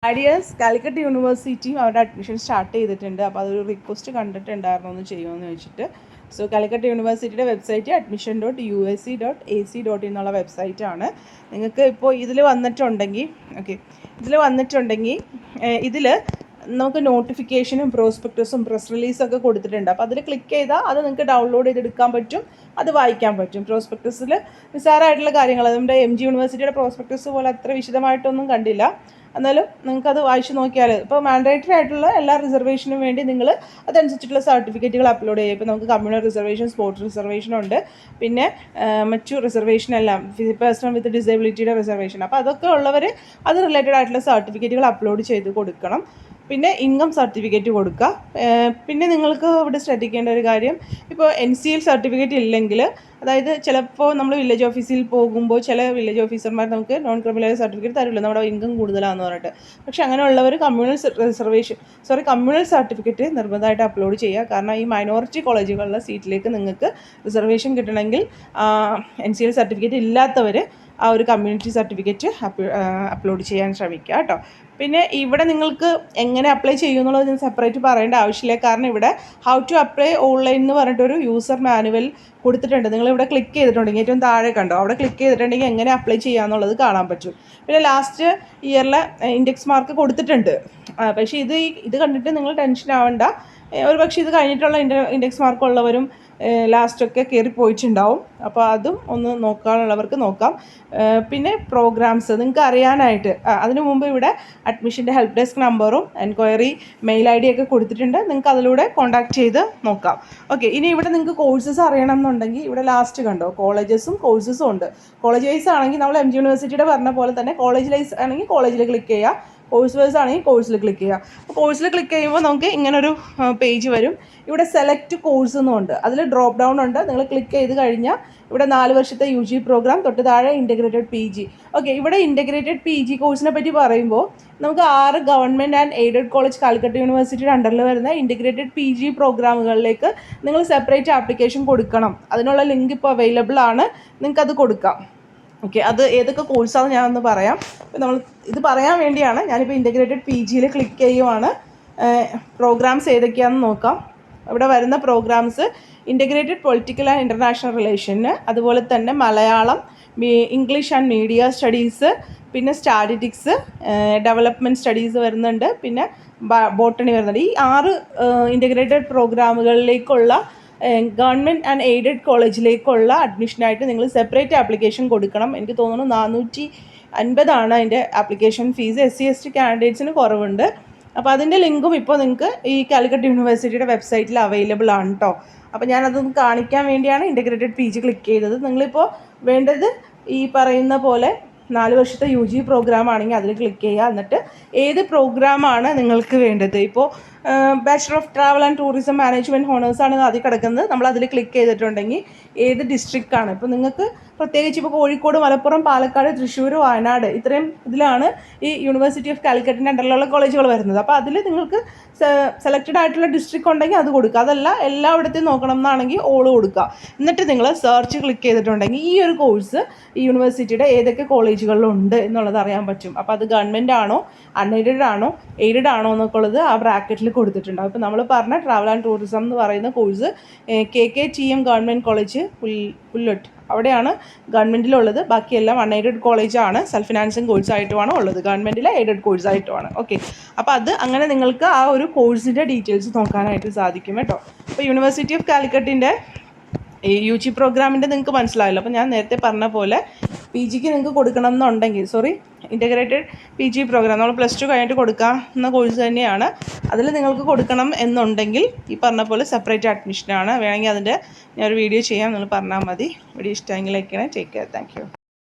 Ideas Calicut യൂണിവേഴ്സിറ്റിയും അവരുടെ admission start ചെയ്തിട്ടുണ്ട്. അപ്പോൾ അതൊരു റിക്വസ്റ്റ് കണ്ടിട്ടുണ്ടായിരുന്നു ഒന്ന് ചെയ്യുമെന്ന് ചോദിച്ചിട്ട്. സോ കാലിക്കറ്റ് യൂണിവേഴ്സിറ്റിയുടെ വെബ്സൈറ്റ് admission.usc.ac.in എന്നുള്ള വെബ്സൈറ്റാണ്. നിങ്ങൾക്ക് ഇപ്പോൾ ഇതിൽ വന്നിട്ടുണ്ടെങ്കിൽ ഇതിൽ നമുക്ക് നോട്ടിഫിക്കേഷനും പ്രോസ്പെക്ടസും പ്രസ് റിലീസൊക്കെ കൊടുത്തിട്ടുണ്ട്. അപ്പോൾ അതിൽ ക്ലിക്ക് ചെയ്താൽ അത് നിങ്ങൾക്ക് ഡൗൺലോഡ് ചെയ്തെടുക്കാൻ പറ്റും, അത് വായിക്കാൻ പറ്റും. പ്രോസ്പെക്ടസിൽ നിസ്സാരമായിട്ടുള്ള കാര്യങ്ങൾ, നമ്മുടെ MG യൂണിവേഴ്സിറ്റിയുടെ പ്രോസ്പെക്ടസ് പോലെ അത്ര വിശദമായിട്ടൊന്നും കണ്ടില്ല. എന്നാലും നിങ്ങൾക്കത് വായിച്ച് നോക്കിയാൽ ഇപ്പോൾ മാൻഡേറ്ററി ആയിട്ടുള്ള എല്ലാ റിസർവേഷനും വേണ്ടി നിങ്ങൾ അതനുസരിച്ചിട്ടുള്ള സർട്ടിഫിക്കറ്റുകൾ അപ്ലോഡ് ചെയ്യുക. ഇപ്പോൾ നമുക്ക് കമ്മ്യൂണൽ റിസർവേഷൻ, സ്പോർട്സ് റിസർവേഷൻ ഉണ്ട്, പിന്നെ മറ്റു റിസർവേഷൻ എല്ലാം, പേഴ്സൺ വിത്ത് ഡിസേബിലിറ്റിയുടെ റിസർവേഷൻ. അപ്പോൾ അതൊക്കെ ഉള്ളവർ അത് റിലേറ്റഡ് ആയിട്ടുള്ള സർട്ടിഫിക്കറ്റുകൾ അപ്ലോഡ് ചെയ്ത് കൊടുക്കണം. പിന്നെ ഇൻകം സർട്ടിഫിക്കറ്റ് കൊടുക്കുക. പിന്നെ നിങ്ങൾക്ക് ഇവിടെ ശ്രദ്ധിക്കേണ്ട ഒരു കാര്യം, ഇപ്പോൾ NCL സർട്ടിഫിക്കറ്റ് ഇല്ലെങ്കിൽ, അതായത് ചിലപ്പോൾ നമ്മൾ വില്ലേജ് ഓഫീസിൽ പോകുമ്പോൾ ചില വില്ലേജ് ഓഫീസർമാർ നമുക്ക് നോൺ ക്രിമിനൽ സർട്ടിഫിക്കറ്റ് തരില്ല, നമ്മുടെ ഇൻകം കൂടുതലാണെന്ന് പറഞ്ഞിട്ട്. പക്ഷേ അങ്ങനെയുള്ളവർ കമ്മ്യൂണൽ സർട്ടിഫിക്കറ്റ് നിർബന്ധമായിട്ട് അപ്ലോഡ് ചെയ്യുക. കാരണം ഈ മൈനോറിറ്റി കോളേജുകളിലെ സീറ്റിലേക്ക് നിങ്ങൾക്ക് റിസർവേഷൻ കിട്ടണമെങ്കിൽ NCL സർട്ടിഫിക്കറ്റ് ഇല്ലാത്തവർ ആ ഒരു കമ്മ്യൂണിറ്റി സർട്ടിഫിക്കറ്റ് അപ്ലോഡ് ചെയ്യാൻ ശ്രമിക്കുക കേട്ടോ. പിന്നെ ഇവിടെ നിങ്ങൾക്ക് എങ്ങനെ അപ്ലൈ ചെയ്യുമെന്നുള്ളത് ഞാൻ സെപ്പറേറ്റ് പറയേണ്ട ആവശ്യമില്ല. കാരണം ഇവിടെ ഹൗ ടു അപ്ലൈ ഓൺലൈൻ എന്ന് പറഞ്ഞിട്ടൊരു യൂസർ മാനുവൽ കൊടുത്തിട്ടുണ്ട്. നിങ്ങളിവിടെ ക്ലിക്ക് ചെയ്തിട്ടുണ്ടെങ്കിൽ ഏറ്റവും താഴെ കണ്ടോ, അവിടെ ക്ലിക്ക് ചെയ്തിട്ടുണ്ടെങ്കിൽ എങ്ങനെ അപ്ലൈ ചെയ്യാമെന്നുള്ളത് കാണാൻ പറ്റും. പിന്നെ ലാസ്റ്റ് ഇയറിലെ ഇൻഡെക്സ് മാർക്ക് കൊടുത്തിട്ടുണ്ട്. പക്ഷേ ഇത് കണ്ടിട്ട് നിങ്ങൾ ടെൻഷൻ ആവണ്ട. ഒരു പക്ഷേ ഇത് കഴിഞ്ഞിട്ടുള്ള ഇൻഡെക്സ് മാർക്കുള്ളവരും ലാസ്റ്റൊക്കെ കയറിപ്പോയിട്ടുണ്ടാവും. അപ്പോൾ അതും ഒന്ന് നോക്കാനുള്ളവർക്ക് നോക്കാം. പിന്നെ പ്രോഗ്രാംസ് നിങ്ങൾക്ക് അറിയാനായിട്ട് അതിനു മുമ്പ് ഇവിടെ അഡ്മിഷൻ്റെ ഹെൽപ്പ് ഡെസ്ക് നമ്പറും എൻക്വയറി മെയിൽ ID ഒക്കെ കൊടുത്തിട്ടുണ്ട്. നിങ്ങൾക്ക് അതിലൂടെ കോൺടാക്ട് ചെയ്ത് നോക്കാം. ഓക്കെ, ഇനി ഇവിടെ നിങ്ങൾക്ക് കോഴ്സസ് അറിയണം എന്നുണ്ടെങ്കിൽ ഇവിടെ ലാസ്റ്റ് കണ്ടോ കോളേജസും കോഴ്സസും ഉണ്ട്. കോളേജ് വൈസ് ആണെങ്കിൽ നമ്മൾ MG യൂണിവേഴ്സിറ്റിയുടെ പറഞ്ഞ പോലെ തന്നെ കോളേജ് വൈസ് ആണെങ്കിൽ കോളേജിൽ ക്ലിക്ക് ചെയ്യുക, കോഴ്സ് വൈസ് ആണെങ്കിൽ കോഴ്സിൽ ക്ലിക്ക് ചെയ്യുക. അപ്പോൾ കോഴ്സിൽ ക്ലിക്ക് ചെയ്യുമ്പോൾ നമുക്ക് ഇങ്ങനൊരു പേജ് വരും. ഇവിടെ സെലക്ട് കോഴ്സ് എന്നുണ്ട്, അതിൽ ഡ്രോപ്പ് ഡൗൺ ഉണ്ട്. നിങ്ങൾ ക്ലിക്ക് ചെയ്ത് കഴിഞ്ഞാൽ ഇവിടെ 4 വർഷത്തെ UG പ്രോഗ്രാം, തൊട്ട് താഴെ ഇൻ്റഗ്രേറ്റഡ് PG. ഓക്കെ, ഇവിടെ ഇൻ്റഗ്രേറ്റഡ് PG കോഴ്സിനെ പറ്റി പറയുമ്പോൾ നമുക്ക് 6 government and aided college Calicut യൂണിവേഴ്സിറ്റിയുടെ അണ്ടറിൽ വരുന്ന ഇൻ്റഗ്രേറ്റഡ് PG പ്രോഗ്രാമുകളിലേക്ക് നിങ്ങൾ സെപ്പറേറ്റ് ആപ്ലിക്കേഷൻ കൊടുക്കണം. അതിനുള്ള ലിങ്ക് ഇപ്പോൾ അവൈലബിൾ ആണ്, നിങ്ങൾക്കത് കൊടുക്കാം. ഓക്കെ, അത് ഏതൊക്കെ കോഴ്സാണെന്ന് ഞാനൊന്ന് പറയാം. നമ്മൾ ഇത് പറയാൻ വേണ്ടിയാണ് ഞാനിപ്പോൾ ഇൻ്റഗ്രേറ്റഡ് PGയിൽ ക്ലിക്ക് ചെയ്യുവാണ്. പ്രോഗ്രാംസ് ഏതൊക്കെയാണെന്ന് നോക്കാം. ഇവിടെ വരുന്ന programs integrated political and international relation, അതുപോലെ തന്നെ Malayalam, English and media studies, പിന്നെ സ്റ്റാറ്റിസ്റ്റിക്സ്, ഡെവലപ്മെൻറ്റ് സ്റ്റഡീസ് വരുന്നുണ്ട്, പിന്നെ ബോട്ടണി വരുന്നുണ്ട്. ഈ 6 ഇൻ്റഗ്രേറ്റഡ് പ്രോഗ്രാമുകളിലേക്കുള്ള ഗവൺമെൻറ് ആൻഡ് എയ്ഡഡ് കോളേജിലേക്കുള്ള അഡ്മിഷനായിട്ട് നിങ്ങൾ സെപ്പറേറ്റ് ആപ്ലിക്കേഷൻ കൊടുക്കണം. എനിക്ക് തോന്നുന്നു 450 അതിൻ്റെ ആപ്ലിക്കേഷൻ ഫീസ്. SC/ST കാൻഡിഡേറ്റ്സിന് കുറവുണ്ട്. അപ്പോൾ അതിൻ്റെ ലിങ്കും ഇപ്പോൾ നിങ്ങൾക്ക് ഈ കാലിക്കറ്റ് യൂണിവേഴ്സിറ്റിയുടെ വെബ്സൈറ്റിൽ അവൈലബിൾ ആണ് കേട്ടോ. അപ്പോൾ ഞാനതൊന്ന് കാണിക്കാൻ വേണ്ടിയാണ് ഇൻ്റഗ്രേറ്റഡ് PG ക്ലിക്ക് ചെയ്തത്. നിങ്ങളിപ്പോൾ വേണ്ടത് ഈ പറയുന്ന പോലെ 4 വർഷത്തെ UG പ്രോഗ്രാം ആണെങ്കിൽ അതിൽ ക്ലിക്ക് ചെയ്യുക. എന്നിട്ട് ഏത് പ്രോഗ്രാമാണ് നിങ്ങൾക്ക് വേണ്ടത്, ഇപ്പോൾ bachelor of travel and tourism management ഹോണേഴ്സാണ് ആദ്യം കിടക്കുന്നത്. നമ്മൾ അതിൽ ക്ലിക്ക് ചെയ്തിട്ടുണ്ടെങ്കിൽ ഏത് ഡിസ്ട്രിക്റ്റാണ്, ഇപ്പോൾ നിങ്ങൾക്ക് പ്രത്യേകിച്ച് ഇപ്പോൾ കോഴിക്കോട്, മലപ്പുറം, പാലക്കാട്, തൃശ്ശൂർ, വയനാട് ഇത്രയും ഇതിലാണ് ഈ യൂണിവേഴ്സിറ്റി ഓഫ് കാലിക്കറ്റിൻ്റെ അണ്ടറിലുള്ള കോളേജുകൾ വരുന്നത്. അപ്പോൾ അതിൽ നിങ്ങൾക്ക് സെലക്റ്റഡ് ആയിട്ടുള്ള ഡിസ്ട്രിക്റ്റ് ഉണ്ടെങ്കിൽ അത് കൊടുക്കുക. അതല്ല എല്ലായിടത്തും നോക്കണം എന്നാണെങ്കിൽ ഓള് കൊടുക്കുക. എന്നിട്ട് നിങ്ങൾ സെർച്ച് ക്ലിക്ക് ചെയ്തിട്ടുണ്ടെങ്കിൽ ഈ ഒരു കോഴ്സ് ഈ യൂണിവേഴ്സിറ്റിയുടെ ഏതൊക്കെ കോളേജുകളിലുണ്ട് എന്നുള്ളത് അറിയാൻ പറ്റും. അപ്പോൾ അത് ഗവൺമെൻറ് ആണോ, അൺഎയ്ഡഡ് ആണോ, എയ്ഡഡ് ആണോ എന്നൊക്കെ ഉള്ളത് ആ ബ്രാക്കറ്റിൽ കൊടുത്തിട്ടുണ്ടാവും. ഇപ്പോൾ നമ്മൾ പറഞ്ഞ ട്രാവൽ ആൻഡ് ടൂറിസം എന്ന് പറയുന്ന കോഴ്സ് KKTM ഗവൺമെൻറ് കോളേജ് പുല്ലട്ട് അവിടെയാണ് ഗവൺമെൻറ്റിലുള്ളത്. ബാക്കിയെല്ലാം അൺഎയ്ഡഡ് കോളേജാണ്, സെൽഫ് ഫിനാൻസിങ് കോഴ്സായിട്ടുമാണ് ഉള്ളത്, ഗവൺമെൻറ്റിലെ എയ്ഡഡ് കോഴ്സായിട്ടുമാണ്. ഓക്കെ, അപ്പോൾ അത് അങ്ങനെ നിങ്ങൾക്ക് ആ ഒരു കോഴ്സിൻ്റെ ഡീറ്റെയിൽസ് നോക്കാനായിട്ട് സാധിക്കും കേട്ടോ. അപ്പോൾ യൂണിവേഴ്സിറ്റി ഓഫ് കാലിക്കറ്റിൻ്റെ ഈ UG പ്രോഗ്രാമിൻ്റെ നിങ്ങൾക്ക് മനസ്സിലായല്ലോ. അപ്പോൾ ഞാൻ നേരത്തെ പറഞ്ഞ പോലെ PGക്ക് നിങ്ങൾക്ക് കൊടുക്കണം എന്നുണ്ടെങ്കിൽ, ഇൻ്റഗ്രേറ്റഡ് PG പ്രോഗ്രാം നമ്മൾ +2 കഴിഞ്ഞിട്ട് കൊടുക്കാവുന്ന കോഴ്സ് തന്നെയാണ്. അതിൽ നിങ്ങൾക്ക് കൊടുക്കണം എന്നുണ്ടെങ്കിൽ ഈ പറഞ്ഞ പോലെ സെപ്പറേറ്റ് അഡ്മിഷനാണ്. വേണമെങ്കിൽ അതിൻ്റെ ഞാനൊരു വീഡിയോ ചെയ്യാം, നിങ്ങൾ പറഞ്ഞാൽ മതി. വീഡിയോ ഇഷ്ടമെങ്കിൽ ലൈക്ക് ചെയ്യണേ. Take care, thank you.